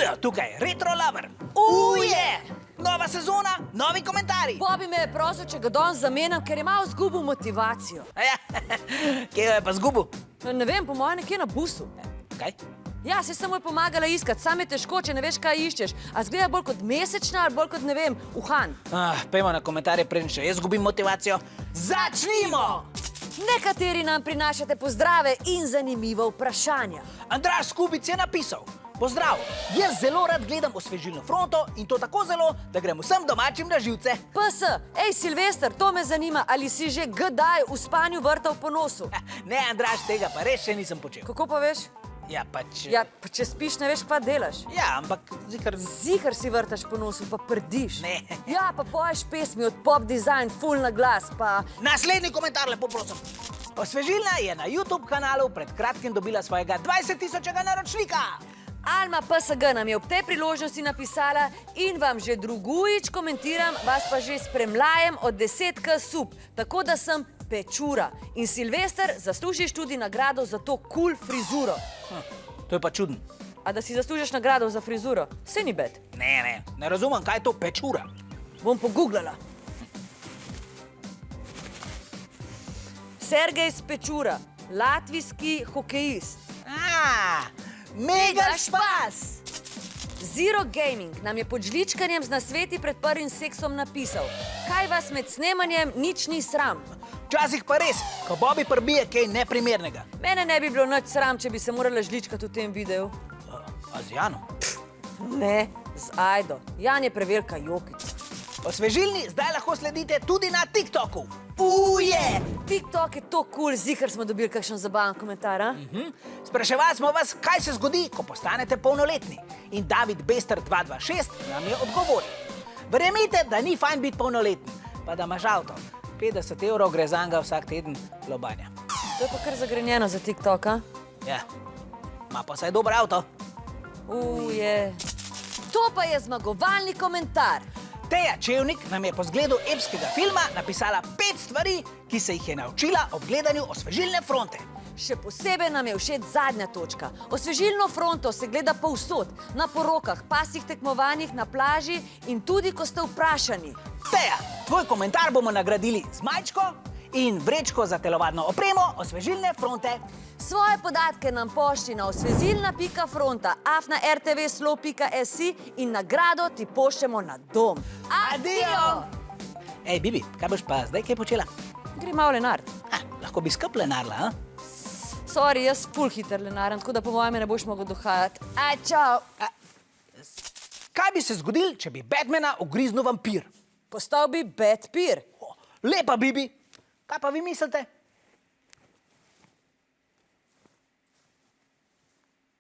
Živijo tukaj, Retro Lover. Uje! Nova sezona, novi komentarji. Bobi me je prosil, če ga danes zamenjam, ker je malo zgubil motivacijo. Kje jo je pa zgubil? Ne vem, po mojem nekje na busu. Kaj? Ja, se sem mu je pomagala iskati, sam je težko, če ne veš, kaj iščeš. A zgleda bolj kot mesečna ali bolj kot, ne vem, uhan. Pejmo na komentarje, preden še jaz zgubim motivacijo. Začnimo! Nekateri nam prinašate pozdrave in zanimiva vprašanja. Andraž Skubic je napisal: Pozdrav, jaz zelo rad gledam Osvežilno fronto in to tako zelo, da grem vsem domačim na živce. PS, ej Silvester, to me zanima, ali si že kdaj v spanju vrtal po nosu? Ne, Andraž, tega pa res še nisem počel. Kako pa veš? Ja, pač... Ja, pa če spiš, ne veš, kva delaš. Ja, ampak zihar... Zihar si vrtaš po nosu, pa prdiš. Ne. Ja, pa poješ pesmi od Pop Design, full na glas, pa... Naslednji komentar, lepo prosim. Osvežilna je na YouTube kanalu pred kratkim dobila svojega 20.000. naročnika. Alma PSG nam je ob tej priložnosti napisala in vam že drugič komentiram, vas pa že spremljajem od 10K sub, tako da sem pečura. In Silvester, zaslužiš tudi nagrado za to cool frizuro. To je pa čudno. A da si zaslužiš nagrado za frizuro? Saj ni bed. Ne razumem, kaj je to pečura. Bom pogooglala. Sergej Spečura, latvijski hokejist. Mega špas! Zero Gaming nam je pod žličkanjem z nasveti pred prvim seksom napisal: kaj vas med snemanjem nič ni sram? Včasih pa res, ko Bobi prbije kaj neprimernega. Mene ne bi bilo nič sram, če bi se morala žličkati v tem videu. A z Janom? Ne, z Ajdo. Jan je prevelika jokica. Osvežilni zdaj lahko sledite tudi na TikToku. Uje! TikTok je to cool, zihar smo dobili kakšen zabaven komentar, a? Spraševali smo vas, kaj se zgodi, ko postanete polnoletni. In David Bester 226 nam je odgovoril: verjemite, da ni fajn biti polnoleten, pa da imaš avto. 50 € gre zanga vsak teden lobanja. To je pa kar zagrenjeno za TikTok, a? Ja, ima pa saj dober avto. Uje. To pa je zmagovalni komentar. Teja Čevnik nam je po zgledu epskega filma napisala 5 stvari, ki se jih je naučila ob gledanju Osvežilne fronte. Še posebej nam je všeč zadnja točka. Osvežilno fronto se gleda povsod, na porokah, pasjih tekmovanjih, na plaži in tudi, ko ste vprašani. Teja, tvoj komentar bomo nagradili z majčko in vrečko za telovadno opremo Osvežilne fronte. Svoje podatke nam pošlji na osvežilna.fronta@rtvslo.si in nagrado ti pošljemo na dom. Adijo! Ej, Bibi, kaj boš pa zdaj kaj počela? Gre malo lenart. Lahko bi skup lenarla, a? Sorry, jaz ful hiter lenaram, tako da po mojem ne boš mogel dohajati. Aj, čau! Kaj bi se zgodil, če bi Batmana ugriznil vampir? Postal bi Batpir. Lepa, Bibi. Kaj pa vi mislite?